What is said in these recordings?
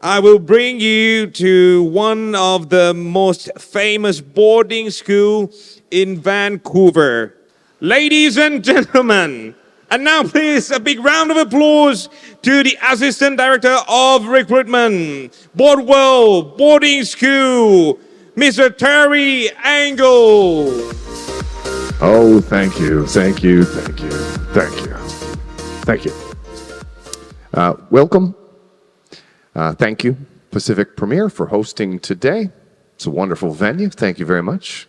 I will bring you to one of the most famous boarding school in Vancouver. Ladies and gentlemen, and now please a big round of applause to the Assistant Director of Recruitment, Bodwell Boarding School, Mr. Terry Angle. Oh, thank you. Welcome. Thank you, Pacific Premier, for hosting today. It's a wonderful venue. Thank you very much.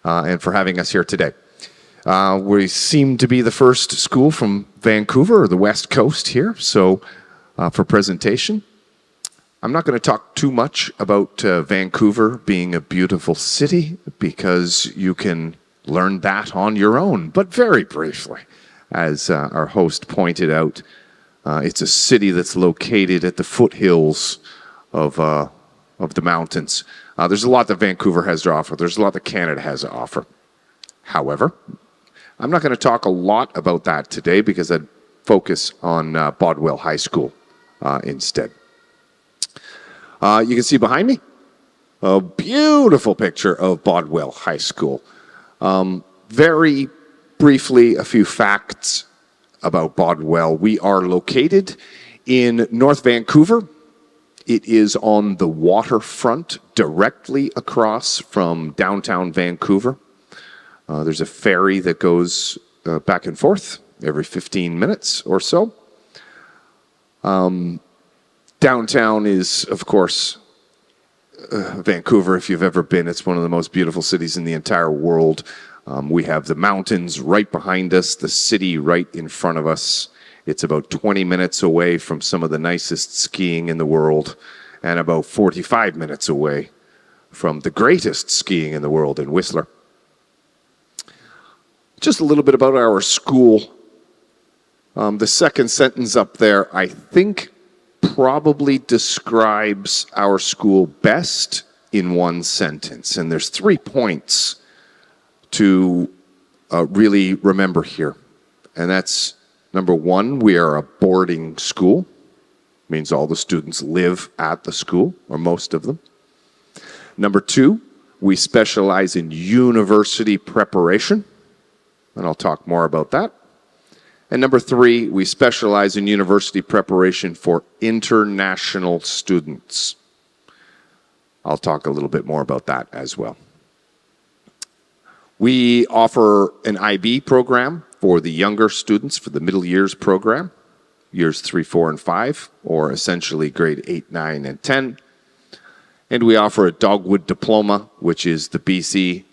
And for having us here today. We seem to be the first school from Vancouver, or the West Coast here, so for presentation. I'm not going to talk too much about Vancouver being a beautiful city, because you can learn that on your own, but very briefly. As our host pointed out, it's a city that's located at the foothills of the mountains. There's a lot that Vancouver has to offer. There's a lot that Canada has to offer. However, I'm not going to talk a lot about that today, because I'd focus on Bodwell High School instead. You can see behind me a beautiful picture of Bodwell High School. Very briefly, a few facts about Bodwell. We are located in North Vancouver. It is on the waterfront, directly across from downtown Vancouver. There's a ferry that goes back and forth every 15 minutes or so. Downtown is, of course, Vancouver. If you've ever been, it's one of the most beautiful cities in the entire world. We have the mountains right behind us, the city right in front of us. It's about 20 minutes away from some of the nicest skiing in the world, and about 45 minutes away from the greatest skiing in the world in Whistler. Just a little bit about our school. The second sentence up there, I think, probably describes our school best in one sentence. And there's 3 points to really remember here. And that's, number one, we are a boarding school. Means all the students live at the school, or most of them. Number two, we specialize in university preparation. And I'll talk more about that. And number three, we specialize in university preparation for international students. I'll talk a little bit more about that as well. We offer an IB program for the younger students, for the middle years program, years 3, 4, and 5, or essentially grade 8, 9, and 10. And we offer a Dogwood Diploma, which is the BC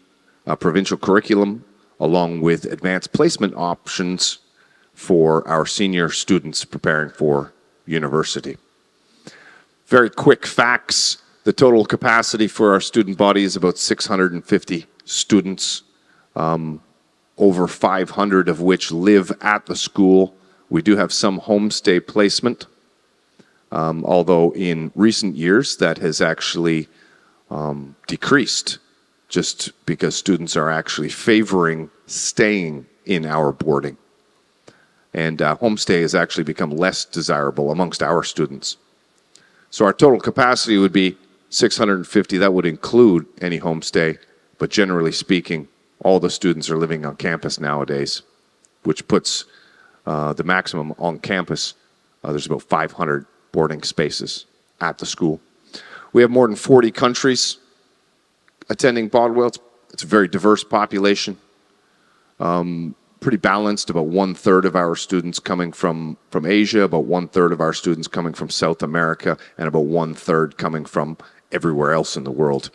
provincial curriculum, along with advanced placement options for our senior students preparing for university. Very quick facts. The total capacity for our student body is about 650 students, over 500 of which live at the school. We do have some homestay placement, although in recent years that has actually decreased, just because students are actually favoring staying in our boarding. And homestay has actually become less desirable amongst our students. So our total capacity would be 650. That would include any homestay, but generally speaking, all the students are living on campus nowadays, which puts the maximum on campus. There's about 500 boarding spaces at the school. We have more than 40 countries attending Bodwell. It's a very diverse population. Pretty balanced, about 1/3 of our students coming from Asia, about 1/3 of our students coming from South America, and about 1/3 coming from everywhere else in the world.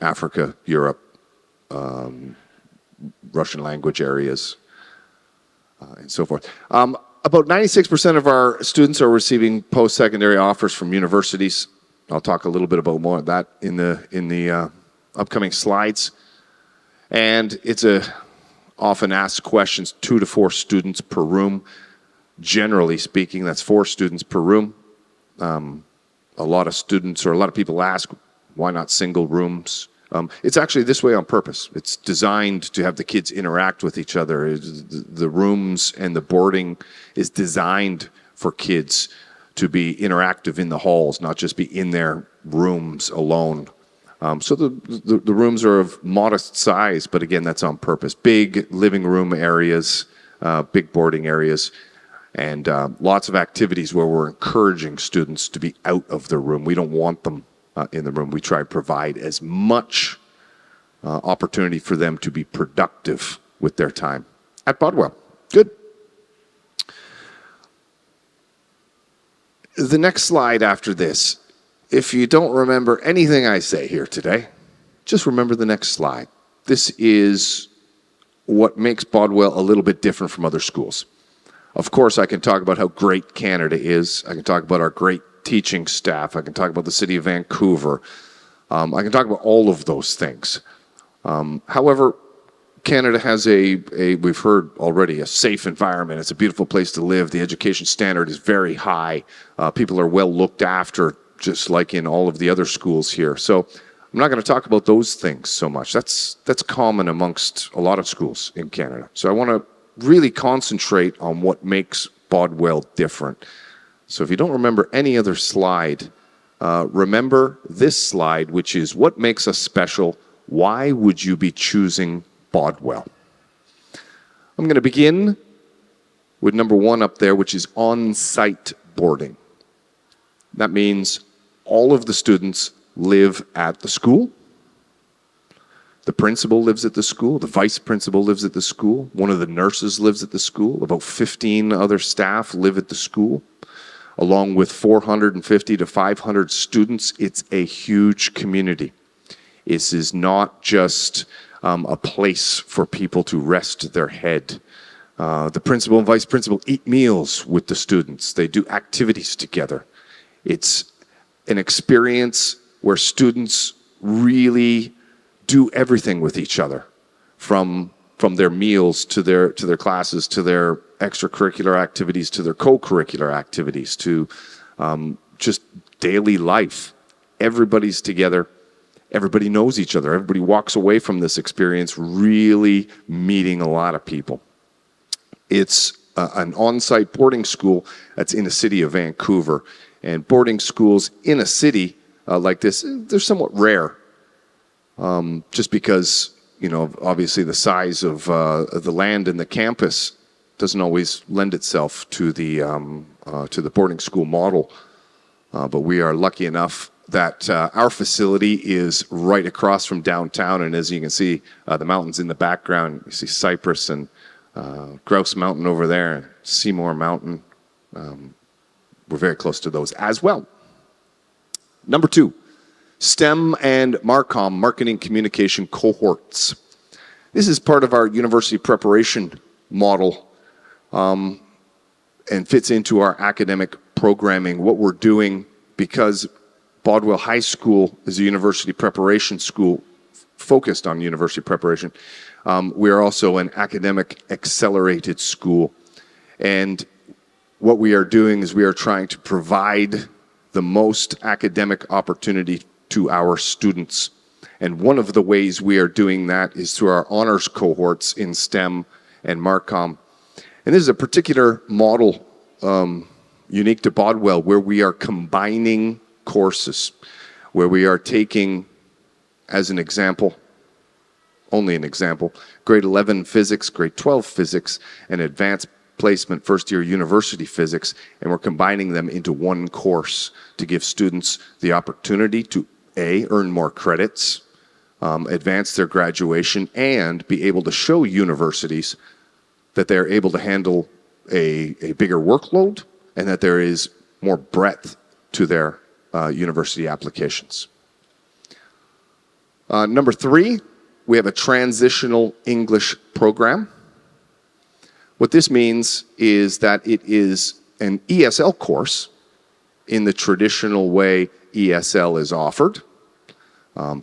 Africa, Europe, Russian language areas, and so forth. About 96% of our students are receiving post-secondary offers from universities. I'll talk a little bit about more of that in the upcoming slides. And it's a often asked questions, 2 to 4 students per room. Generally speaking, that's 4 students per room. A lot of students, or a lot of people ask, why not single rooms? It's actually this way on purpose. It's designed to have the kids interact with each other. The rooms and the boarding is designed for kids to be interactive in the halls, not just be in their rooms alone. So the rooms are of modest size, but again, that's on purpose. Big living room areas, big boarding areas, and lots of activities where we're encouraging students to be out of the room. We don't want them in the room. We try to provide as much opportunity for them to be productive with their time at Bodwell. Good. The next slide after this, if you don't remember anything I say here today, just remember the next slide. This is what makes Bodwell a little bit different from other schools. Of course, I can talk about how great Canada is. I can talk about our great teaching staff. I can talk about the city of Vancouver. I can talk about all of those things. However, Canada has we've heard already, a safe environment. It's a beautiful place to live. The education standard is very high. People are well looked after, just like in all of the other schools here. So I'm not going to talk about those things so much. That's common amongst a lot of schools in Canada. So I want to really concentrate on what makes Bodwell different. So if you don't remember any other slide, remember this slide, which is what makes us special. Why would you be choosing Bodwell? I'm going to begin with number one up there, which is on-site boarding. That means all of the students live at the school. The principal lives at the school. The vice principal lives at the school. One of the nurses lives at the school. About 15 other staff live at the school. Along with 450 to 500 students, it's a huge community. This is not just a place for people to rest their head. The principal and vice principal eat meals with the students. They do activities together. It's an experience where students really do everything with each other, from their meals to their classes, to their extracurricular activities, to their co-curricular activities, to just daily life. Everybody's together. Everybody knows each other. Everybody walks away from this experience really meeting a lot of people. It's an on-site boarding school that's in the city of Vancouver. And boarding schools in a city like this, they're somewhat rare. Just because, obviously the size of the land and the campus doesn't always lend itself to the boarding school model. But we are lucky enough that our facility is right across from downtown, and as you can see, the mountains in the background, you see Cypress and Grouse Mountain over there, and Seymour Mountain. We're very close to those as well. Number two, STEM and MARCOM, Marketing Communication Cohorts. This is part of our university preparation model and fits into our academic programming. What we're doing, because Bodwell High School is a university preparation school focused on university preparation, we are also an academic accelerated school. And what we are doing is we are trying to provide the most academic opportunity to our students. And one of the ways we are doing that is through our honors cohorts in STEM and MARCOM. And this is a particular model unique to Bodwell, where we are combining courses, where we are taking, as an example, only an example, grade 11 physics, grade 12 physics, and advanced placement first-year university physics, and we're combining them into one course to give students the opportunity to earn more credits, advance their graduation, and be able to show universities that they're able to handle a bigger workload and that there is more breadth to their university applications. Number three, we have a transitional English program. What this means is that it is an ESL course in the traditional way ESL is offered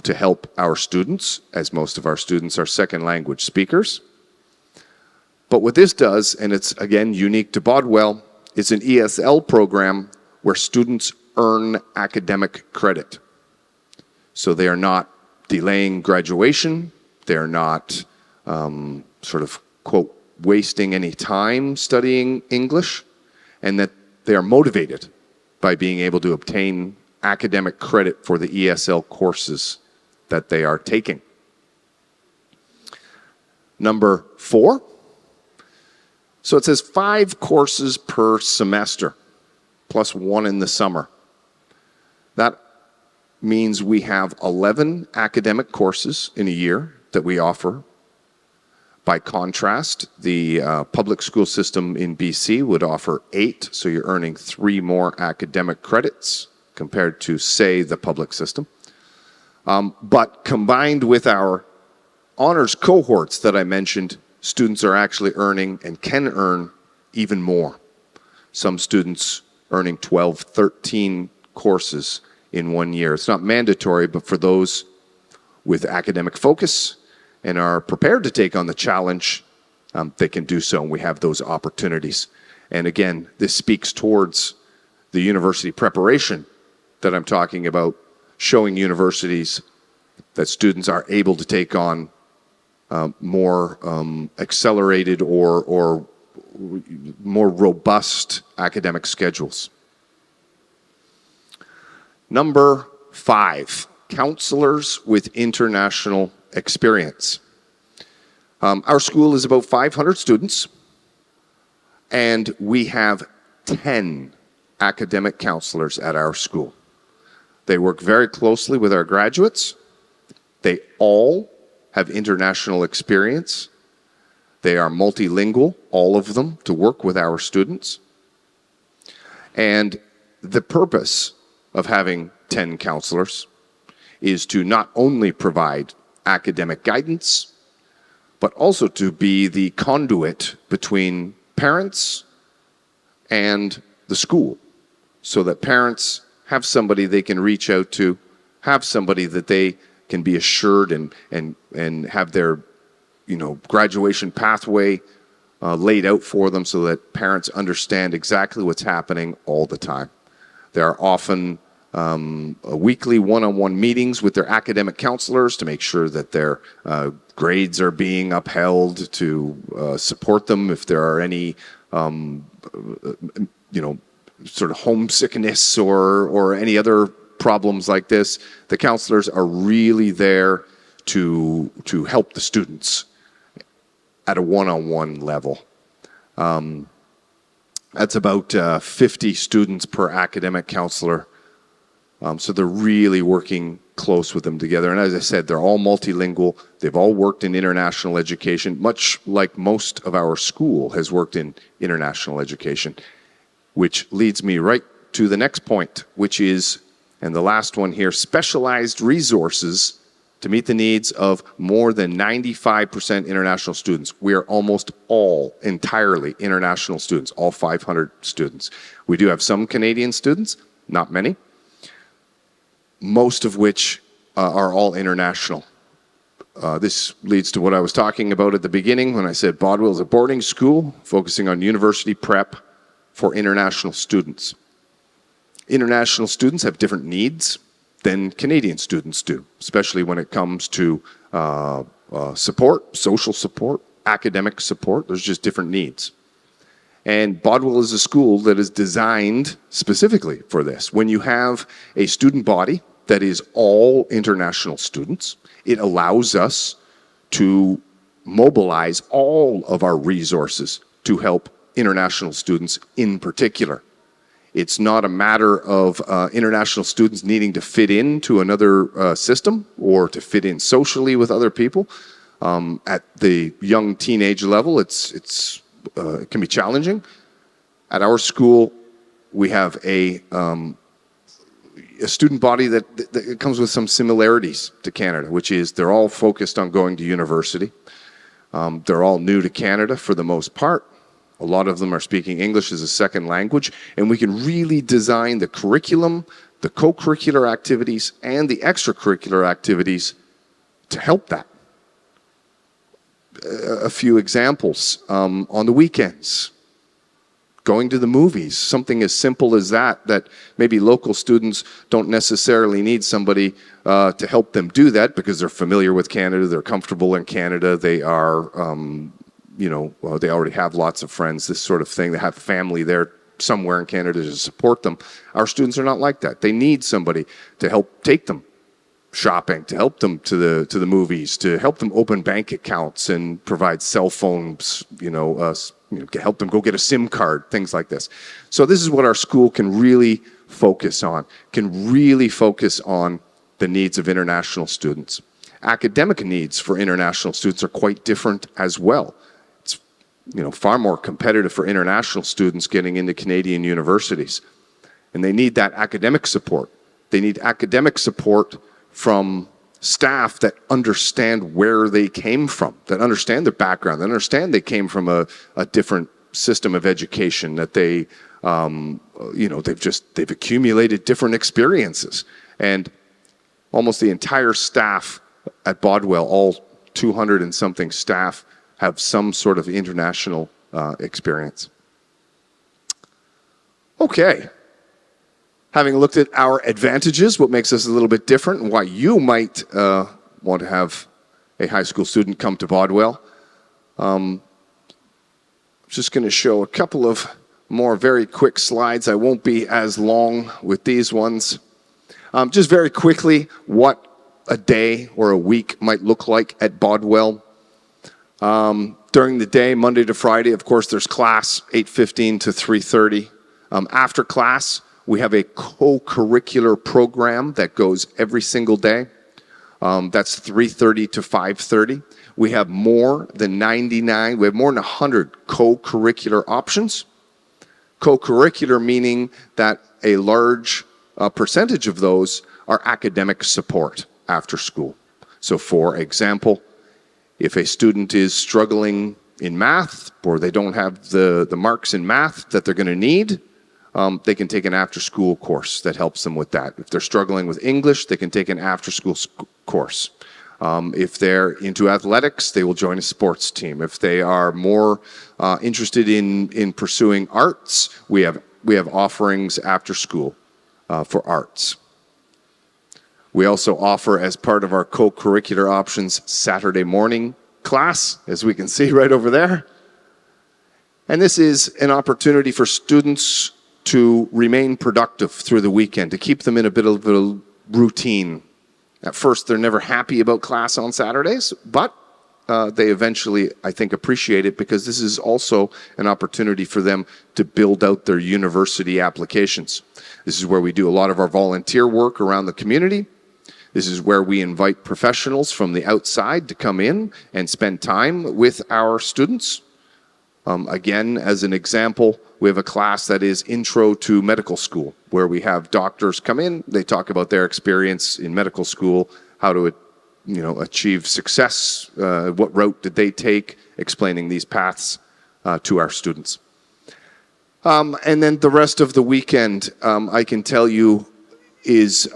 to help our students, as most of our students are second language speakers. But what this does, and it's again unique to Bodwell, it's an ESL program where students earn academic credit. So they are not delaying graduation, they're not sort of, quote, wasting any time studying English, and that they are motivated by being able to obtain academic credit for the ESL courses that they are taking. Number 4. So it says 5 courses per semester, plus 1 in the summer. That means we have 11 academic courses in a year that we offer. By contrast, the public school system in BC would offer 8, so you're earning 3 more academic credits compared to, say, the public system. But combined with our honors cohorts that I mentioned, students are actually earning and can earn even more. Some students earning 12, 13 courses in 1 year. It's not mandatory, but for those with academic focus and are prepared to take on the challenge, they can do so, and we have those opportunities. And again, this speaks towards the university preparation that I'm talking about, showing universities that students are able to take on more accelerated or more robust academic schedules. Number 5, counselors with international experience. Our school is about 500 students, and we have 10 academic counselors at our school. They work very closely with our graduates. They all have international experience. They are multilingual, all of them, to work with our students. And the purpose of having 10 counselors is to not only provide academic guidance, but also to be the conduit between parents and the school, so that parents have somebody they can reach out to, have somebody that they can be assured and have their graduation pathway laid out for them, so that parents understand exactly what's happening all the time. There are often weekly one-on-one meetings with their academic counselors to make sure that their grades are being upheld, to support them if there are any sort of homesickness or any other problems like this. The counselors are really there to help the students at a one-on-one level. That's about 50 students per academic counselor. So they're really working close with them together. And as I said, they're all multilingual. They've all worked in international education, much like most of our school has worked in international education, which leads me right to the next point, which is, and the last one here, specialized resources to meet the needs of more than 95% international students. We are almost all entirely international students, all 500 students. We do have some Canadian students, not many, most of which are all international. This leads to what I was talking about at the beginning when I said Bodwell is a boarding school focusing on university prep for international students. International students have different needs than Canadian students do, especially when it comes to support, social support, academic support. There's just different needs. And Bodwell is a school that is designed specifically for this. When you have a student body that is all international students, it allows us to mobilize all of our resources to help international students in particular. It's not a matter of international students needing to fit into another system or to fit in socially with other people. At the young teenage level, it can be challenging. At our school, we have a student body that comes with some similarities to Canada, which is they're all focused on going to university. They're all new to Canada for the most part. A lot of them are speaking English as a second language, and we can really design the curriculum, the co-curricular activities, and the extracurricular activities to help that. A few examples. On the weekends, going to the movies, something as simple as that maybe local students don't necessarily need somebody to help them do that because they're familiar with Canada, they're comfortable in Canada, they are, they already have lots of friends, this sort of thing. They have family there somewhere in Canada to support them. Our students are not like that. They need somebody to help take them shopping, to help them to the movies, to help them open bank accounts and provide cell phones, help them go get a SIM card, things like this. So this is what our school can really focus on, the needs of international students. Academic needs for international students are quite different as well. It's far more competitive for international students getting into Canadian universities. And they need that academic support. They need academic support from staff that understand where they came from, that understand their background, that understand they came from a different system of education, that they've accumulated different experiences. And almost the entire staff at Bodwell, all 200 and something staff, have some sort of international experience. Okay. Having looked at our advantages, what makes us a little bit different, and why you might want to have a high school student come to Bodwell, I'm just going to show a couple of more very quick slides. I won't be as long with these ones. Just very quickly, what a day or a week might look like at Bodwell. During the day, Monday to Friday, of course, there's class, 8:15 to 3:30. After class, we have a co-curricular program that goes every single day. That's 3:30 to 5:30. We have more than 100 co-curricular options. Co-curricular meaning that a large percentage of those are academic support after school. So for example, if a student is struggling in math or they don't have the marks in math that they're going to need, they can take an after-school course that helps them with that. If they're struggling with English, they can take an after-school course. If they're into athletics, they will join a sports team. If they are more interested in pursuing arts, we have offerings after school for arts. We also offer, as part of our co-curricular options, Saturday morning class, as we can see right over there. And this is an opportunity for students to remain productive through the weekend, to keep them in a bit of a routine. At first, they're never happy about class on Saturdays, but they eventually, I think, appreciate it because this is also an opportunity for them to build out their university applications. This is where we do a lot of our volunteer work around the community. This is where we invite professionals from the outside to come in and spend time with our students. Again, as an example, we have a class that is Intro to Medical School, where we have doctors come in, they talk about their experience in medical school, how to achieve success, what route did they take, explaining these paths to our students. And then the rest of the weekend, I can tell you, is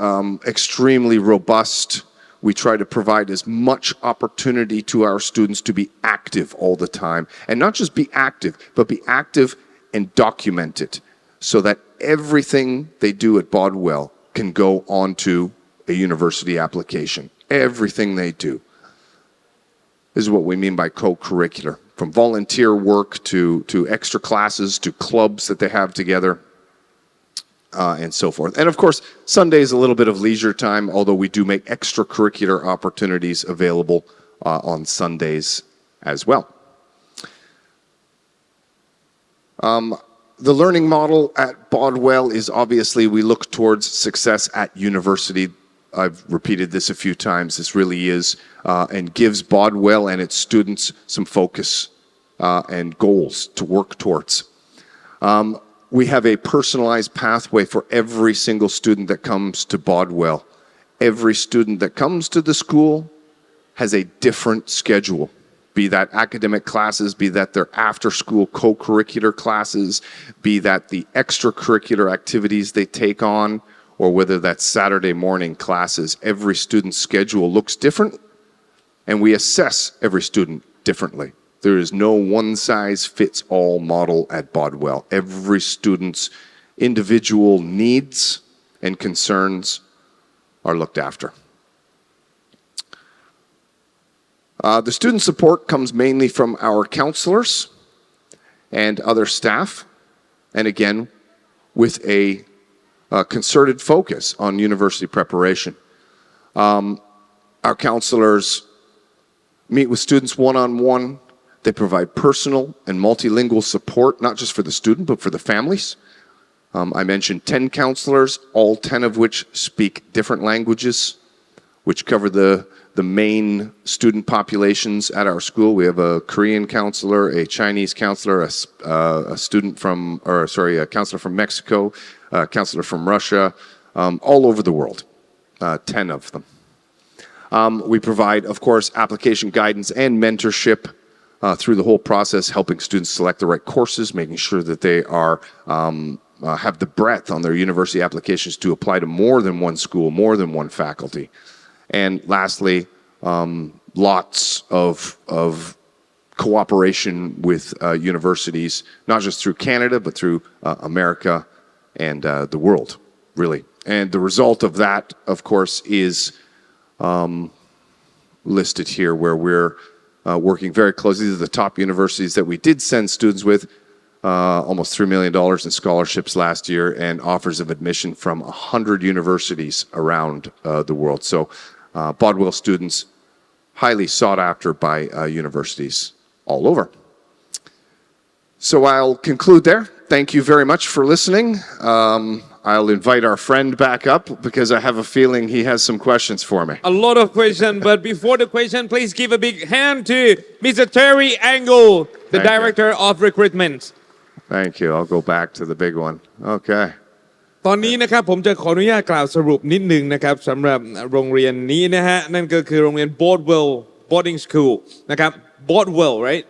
extremely robust. We try to provide as much opportunity to our students to be active all the time. And not just be active, but be active and document it so that everything they do at Bodwell can go onto a university application. Everything they do. This is what we mean by co-curricular. From volunteer work to extra classes to clubs that they have together. And so forth. And of course, Sunday is a little bit of leisure time, although we do make extracurricular opportunities available on Sundays as well. The learning model at Bodwell is obviously we look towards success at university. I've repeated this a few times. This really is and gives Bodwell and its students some focus and goals to work towards. We have a personalized pathway for every single student that comes to Bodwell. Every student that comes to the school has a different schedule, be that academic classes, be that their after-school co-curricular classes, be that the extracurricular activities they take on, or whether that's Saturday morning classes. Every student's schedule looks different, and we assess every student differently. There is no one-size-fits-all model at Bodwell. Every student's individual needs and concerns are looked after. The student support comes mainly from our counselors and other staff. and again, with a concerted focus on university preparation. Our counselors meet with students one-on-one. They provide personal and multilingual support, not just for the student, but for the families. I mentioned 10 counselors, all 10 of which speak different languages, which cover the main student populations at our school. We have a Korean counselor, a Chinese counselor, a counselor from Mexico, a counselor from Russia, all over the world, 10 of them. We provide, of course, application guidance and mentorship through the whole process, helping students select the right courses, making sure that they have the breadth on their university applications to apply to more than one school, more than one faculty. And lastly, lots of cooperation with universities, not just through Canada, but through America and the world, really. And the result of that, of course, is listed here, where we're working very closely. These are the top universities that we did send students with, almost $3 million in scholarships last year, and offers of admission from 100 universities around the world. So Bodwell students, highly sought after by universities all over. So I'll conclude there. Thank you very much for listening. I'll invite our friend back up because I have a feeling he has some questions for me. A lot of questions, but before the question, please give a big hand to Mr. Terry Angle, the Thank you. Director of Recruitment. Thank you. I'll go back to the big one. Okay. ตอนนี้นะครับผมจะขออนุญาตกล่าวสรุปนิดนึงนะครับสำหรับโรงเรียนนี้นะฮะนั่นก็คือโรงเรียน Bodwell Boarding School นะครับ Bodwell right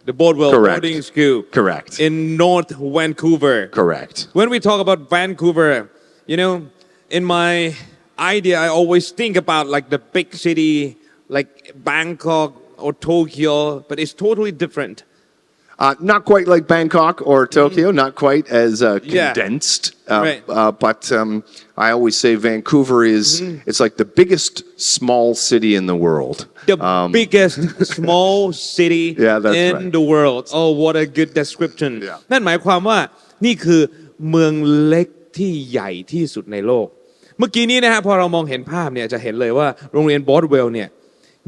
the Bodwell Correct. Boarding School Correct. in North Vancouver. Correct. When we talk about Vancouver, you know, in my idea, I always think about like the big city, like Bangkok or Tokyo, but it's totally different. Not quite like Bangkok or Tokyo, not quite as condensed. Right. But I always say Vancouver is, it's like the biggest small city in the world. The biggest small city Yeah, that's in right. the world. Oh, what a good description. Yeah. นั่นหมายความว่านี่คือเมืองเล็กที่ใหญ่ที่สุดในโลก เมื่อกี้นี้นะฮะพอเรามองเห็นภาพเนี่ยจะเห็นเลยว่าโรงเรียน Bodwell เนี่ย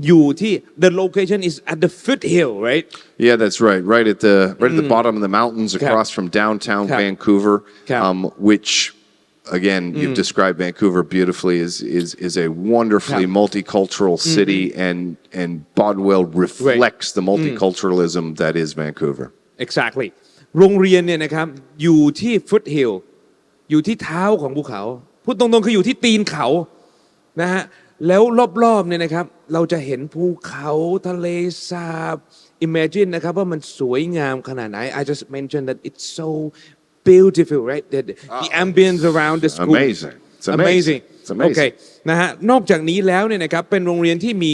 อยู่ที่ the location is at the foothill right Yeah, that's right. Right at the bottom of the mountains across from downtown Vancouver, which again you've described Vancouver beautifully is a wonderfully multicultural city, and Bodwell reflects the multiculturalism that is Vancouver. exactly โรงเรียนเนี่ยนะครับอยู่ที่ foothill อยู่ที่เท้าของภูเขาพูดตรงๆคืออยู่ที่ตีนเขานะฮะแล้วรอบๆเนี่ยนะครับเราจะเห็นภูเขาทะเลสาบ imagine นะครับว่ามันสวยงามขนาดไหน I just mentioned that it's so beautiful right the ambience around the school Amazing. It's amazing. amazing It's amazing. โอเคนะฮะนอกจากนี้แล้วเนี่ยนะครับเป็นโรงเรียนที่มี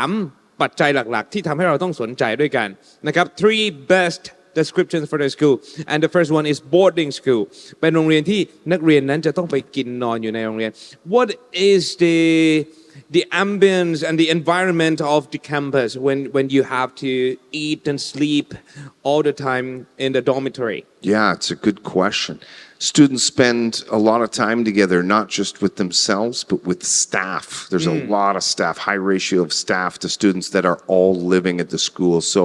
3ปัจจัยหลักๆที่ทำให้เราต้องสนใจด้วยกันนะครับ three best descriptions for the school and the first one is boarding school เป็นโรงเรียนที่นักเรียนนั้นจะต้องไปกินนอนอยู่ในโรงเรียน what is the ambience and the environment of the campus when you have to eat and sleep all the time in the dormitory Yeah, it's a good question. Students spend a lot of time together, not just with themselves, but with staff. There's a lot of staff, high ratio of staff to students that are all living at the school. So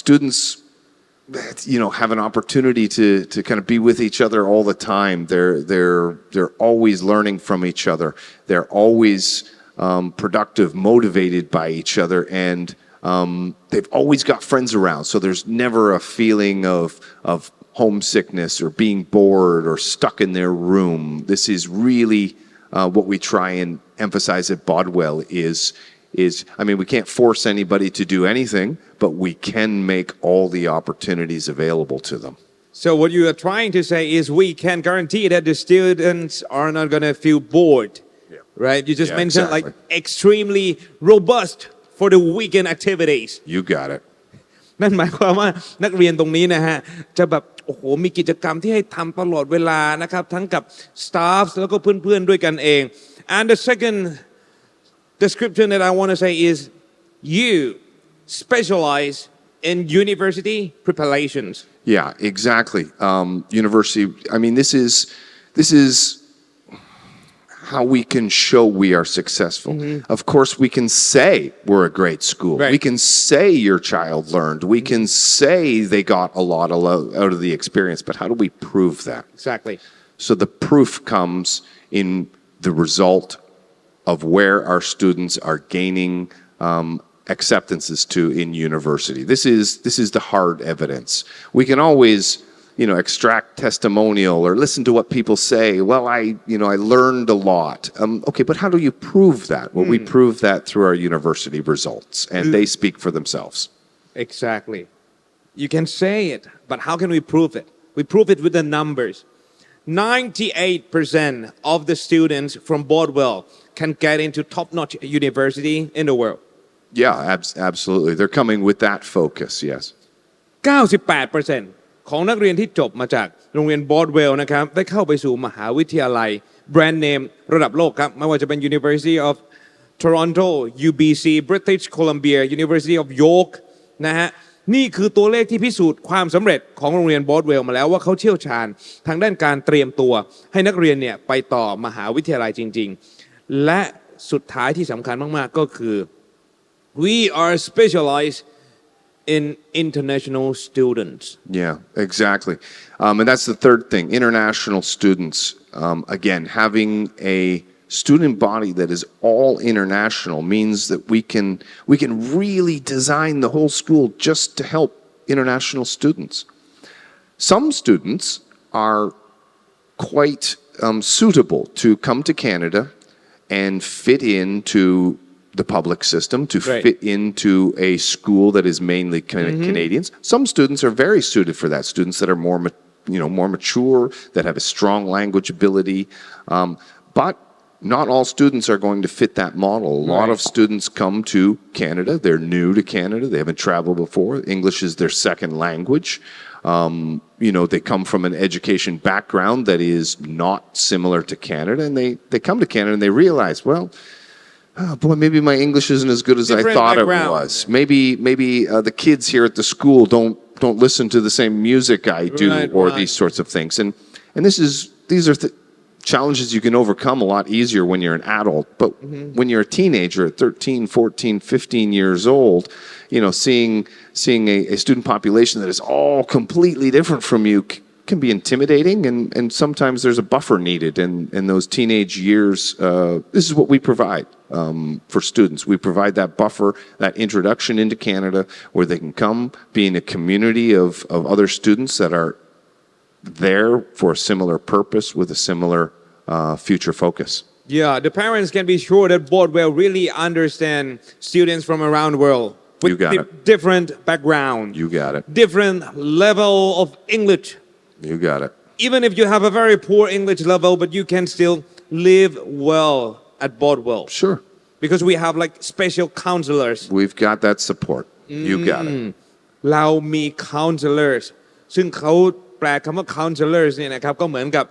students, have an opportunity to kind of be with each other all the time. They're always learning from each other. They're always productive, motivated by each other, and they've always got friends around. So there's never a feeling of homesickness or being bored or stuck in their room. This is really what we try and emphasize at Bodwell is we can't force anybody to do anything, but we can make all the opportunities available to them. so what you are trying to say is we can guarantee that the students are not going to feel bored right you just mentioned exactly. like extremely robust for the weekend activities You got it. นั่นหมายความว่านักเรียนตรงนี้นะฮะจะแบบโอ้โหมีกิจกรรมที่ให้ทำตลอดเวลานะครับทั้งกับ staff แล้วก็เพื่อนๆด้วยกันเอง and the second description that I want to say is you specialize in university preparations. Yeah, exactly. University. I mean, this is how we can show we are successful. Of course, we can say we're a great school. Right. We can say your child learned. We can say they got a lot out of the experience. But how do we prove that? Exactly. So the proof comes in the result of where our students are gaining acceptances to in university. This is the hard evidence. We can always, extract testimonial or listen to what people say. Well, I learned a lot. Okay, but how do you prove that? Well, we prove that through our university results, and they speak for themselves. Exactly. You can say it, but how can we prove it? We prove it with the numbers. 98% of the students from Bodwell can get into top-notch university in the world. Yeah, absolutely. They're coming with that focus, yes. 98% ของนักเรียนที่จบมาจากโรงเรียนบอร์ดเวลนะครับได้เข้าไปสู่มหาวิทยาลัยแบรนด์เนมระดับโลกครับไม่ว่าจะเป็น University of Toronto UBC British Columbia University of York นะฮะนี่คือตัวเลขที่พิสูจน์ความสำเร็จของโรงเรียนบอร์ดเวลมาแล้วว่าเขาเชี่ยวชาญทางด้านการเตรียมตัวให้นักเรียนเนี่ยไปต่อมหาวิทยาลัยจริงๆและสุดท้ายที่สำคัญมากๆก็คือ we are specialized in international students. Yeah, exactly. And that's the third thing, international students. Again, having a student body that is all international means that we can really design the whole school just to help international students. Some students are quite suitable to come to Canada and fit into the public system, to fit into a school that is mainly Canadians. Some students are very suited for that. Students that are more mature, that have a strong language ability. But not all students are going to fit that model. A lot of students come to Canada. They're new to Canada. They haven't traveled before. English is their second language. They come from an education background that is not similar to Canada. And they come to Canada and they realize, well, oh boy, maybe my English isn't as good as I thought it was. Maybe the kids here at the school don't listen to the same music I do, or these sorts of things. And these are challenges you can overcome a lot easier when you're an adult. But when you're a teenager at 13, 14, 15 years old, seeing a student population that is all completely different from you can be intimidating, and sometimes there's a buffer needed. And those teenage years, this is what we provide for students. We provide that buffer, that introduction into Canada, where they can come, be in a community of other students that are there for a similar purpose with a similar future focus. Yeah, the parents can be sure that Bodwell really understand students from around the world with different background. You got it. Different level of English. You got it. Even if you have a very poor English level, but you can still live well at Bodwell. Sure. Because we have like special counselors. We've got that support. You got it. เรามี counselors ซึ่งเขาแปลคำว่า counselors เนี่ยนะครับก็เหมือนกับ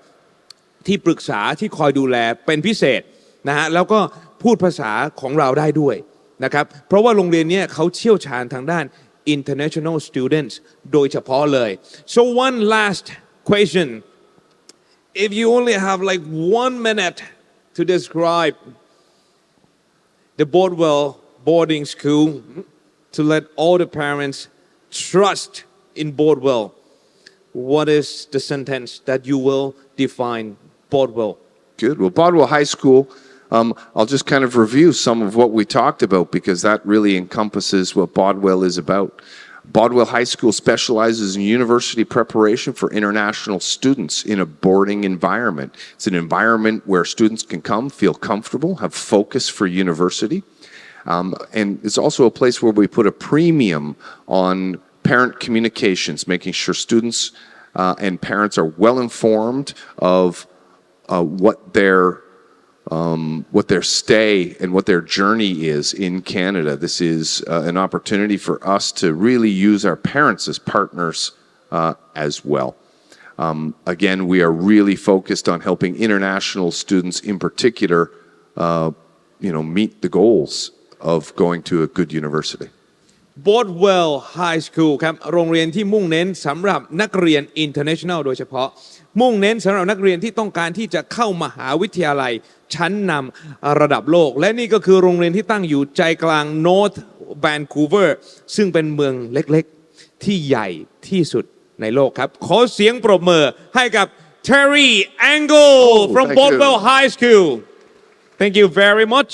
ที่ปรึกษาที่คอยดูแลเป็นพิเศษนะฮะแล้วก็พูดภาษาของเราได้ด้วยนะครับเพราะว่าโรงเรียนนี้เขาเชี่ยวชาญทางด้าน international students โดยเฉพาะเลย so one last question if you only have like 1 minute to describe the Bodwell boarding school to let all the parents trust in Bodwell what is the sentence that you will define Bodwell? Good. Well, Bodwell High School, I'll just kind of review some of what we talked about because that really encompasses what Bodwell is about. Bodwell High School specializes in university preparation for international students in a boarding environment. It's an environment where students can come, feel comfortable, have focus for university. And it's also a place where we put a premium on parent communications, making sure students and parents are well informed of what their stay and what their journey is in Canada. This is an opportunity for us to really use our parents as partners as well. Again, we are really focused on helping international students in particular, meet the goals of going to a good university. Bodwell High School ครับโรงเรียนที่มุ่งเน้นสำหรับนักเรียน International โดยเฉพาะมุ่งเน้นสำหรับนักเรียนที่ต้องการที่จะเข้ามหาวิทยาลัยชั้นนำระดับโลกและนี่ก็คือโรงเรียนที่ตั้งอยู่ใจกลาง North Vancouver ซึ่งเป็นเมืองเล็กๆที่ใหญ่ที่สุดในโลกครับขอเสียงปรบมือให้กับ Terry Angle from thank you. Bodwell High School Thank you very much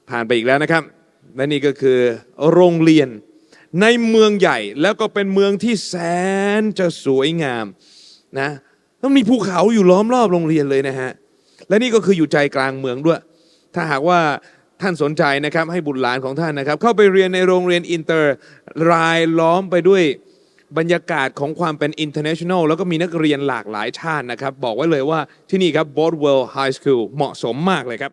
ผ่านไปอีกแล้วนะครับและนี่ก็คือโรงเรียนในเมืองใหญ่แล้วก็เป็นเมืองที่แสนจะสวยงามนะแล้วมีภูเขาอยู่ล้อมรอบโรงเรียนเลยนะฮะและนี่ก็คืออยู่ใจกลางเมืองด้วยถ้าหากว่าท่านสนใจนะครับให้บุตรหลานของท่านนะครับเข้าไปเรียนในโรงเรียนอินเตอร์รายล้อมไปด้วยบรรยากาศของความเป็น international แล้วก็มีนักเรียนหลากหลายชาตินะครับบอกไว้เลยว่าที่นี่ครับ Bodwell High School เหมาะสมมากเลยครับ